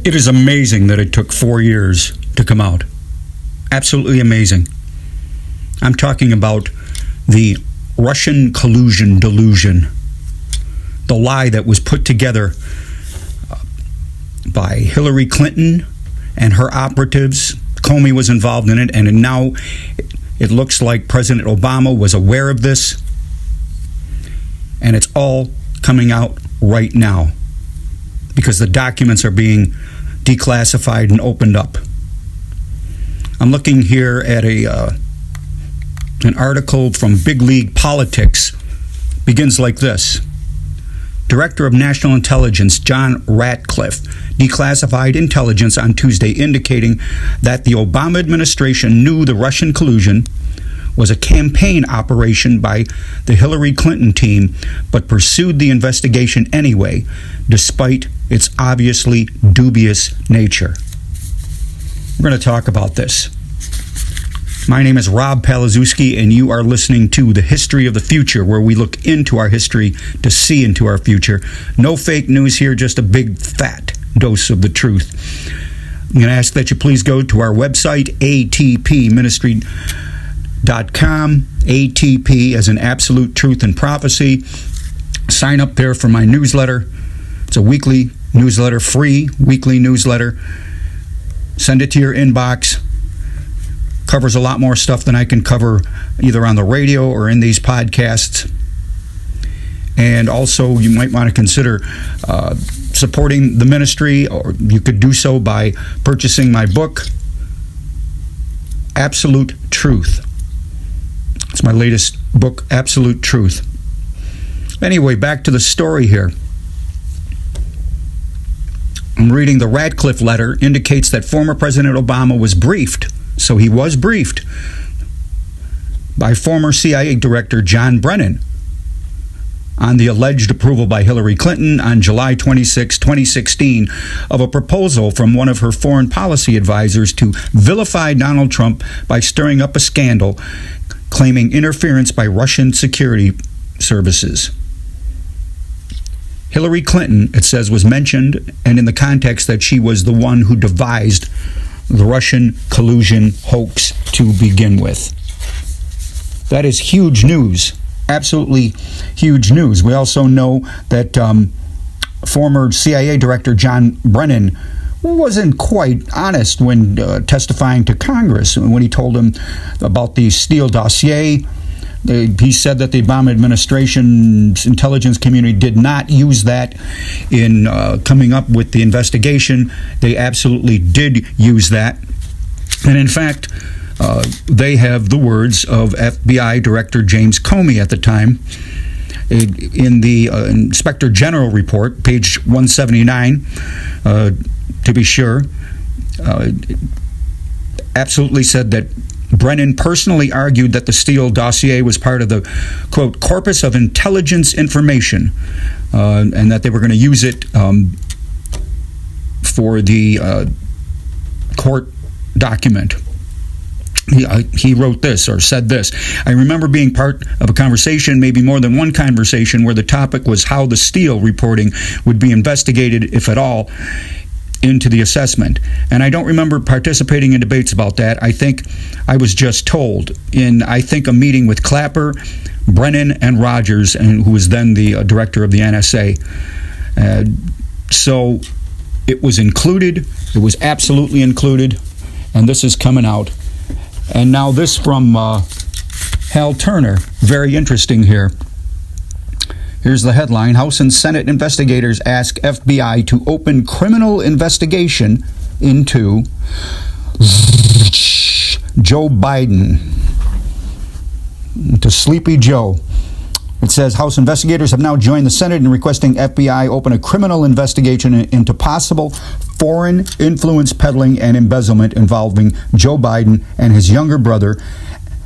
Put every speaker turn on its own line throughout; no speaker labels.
It is amazing that it took 4 years to come out. Absolutely amazing. I'm talking about the Russian collusion delusion, the lie that was put together by Hillary Clinton and her operatives. Comey was involved in it, and now it looks like President Obama was aware of this, and it's all coming out right now because the documents are being declassified and opened up. I'm looking here at an article from Big League Politics. Begins like this. Director of National Intelligence John Ratcliffe declassified intelligence on Tuesday indicating that the Obama administration knew the Russian collusion was a campaign operation by the Hillary Clinton team, but pursued the investigation anyway, despite its obviously dubious nature. We're going to talk about this. My name is Rob Palazewski, and you are listening to The History of the Future, where we look into our history to see into our future. No fake news here, just a big fat dose of the truth. I'm going to ask that you please go to our website, atpministry.com, ATP as in Absolute Truth and Prophecy. Sign up there for my newsletter. It's a weekly newsletter, free weekly newsletter. Send it to your inbox. Covers a lot more stuff than I can cover either on the radio or in these podcasts. And also, you might want to consider supporting the ministry, or you could do so by purchasing my book, Absolute Truth. It's my latest book, Absolute Truth. Anyway, back to the story here. I'm reading the Ratcliffe letter indicates that former President Obama was briefed. So he was briefed by former CIA Director John Brennan on the alleged approval by Hillary Clinton on July 26, 2016, of a proposal from one of her foreign policy advisors to vilify Donald Trump by stirring up a scandal claiming interference by Russian security services. Hillary Clinton, it says, was mentioned, and in the context that she was the one who devised the Russian collusion hoax to begin with. That is huge news, absolutely huge news. We also know that former CIA Director John Brennan wasn't quite honest when testifying to Congress when he told him about the Steele dossier. He said that the Obama administration's intelligence community did not use that in coming up with the investigation. They absolutely did use that. And in fact, they have the words of FBI Director James Comey at the time. In the Inspector General report, page 179, to be sure, absolutely said that Brennan personally argued that the Steele dossier was part of the, quote, corpus of intelligence information, and that they were going to use it for the court document. He wrote this, or said this: I remember being part of a conversation, maybe more than one conversation, where the topic was how the Steele reporting would be investigated, if at all, into the assessment. And I don't remember participating in debates about that. I think I was just told in, a meeting with Clapper, Brennan, and Rogers, and who was then the director of the NSA. So it was included. It was absolutely included. And this is coming out. And now this from Hal Turner. Very interesting here. Here's the headline: House and Senate investigators ask FBI to open criminal investigation into Joe Biden. To Sleepy Joe. It says House investigators have now joined the Senate in requesting FBI open a criminal investigation into possible foreign influence peddling and embezzlement involving Joe Biden and his younger brother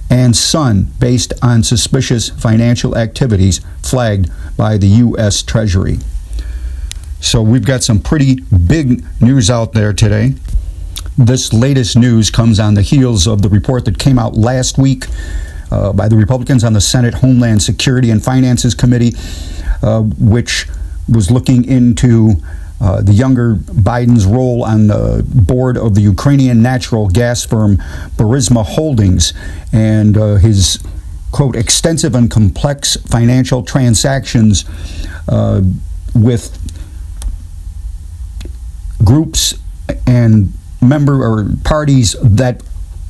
and son, based on suspicious financial activities flagged by the U.S. Treasury. So we've got some pretty big news out there today. This latest news comes on the heels of the report that came out last week by the Republicans on the Senate Homeland Security and Finances Committee, which was looking into the younger Biden's role on the board of the Ukrainian natural gas firm Burisma Holdings, and his, quote, extensive and complex financial transactions with groups and member or parties that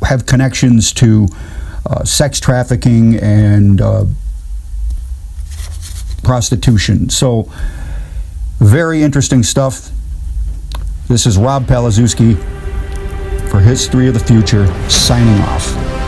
have connections to sex trafficking and prostitution. So, very interesting stuff. This is Rob Palazewski for History of the Future, signing off.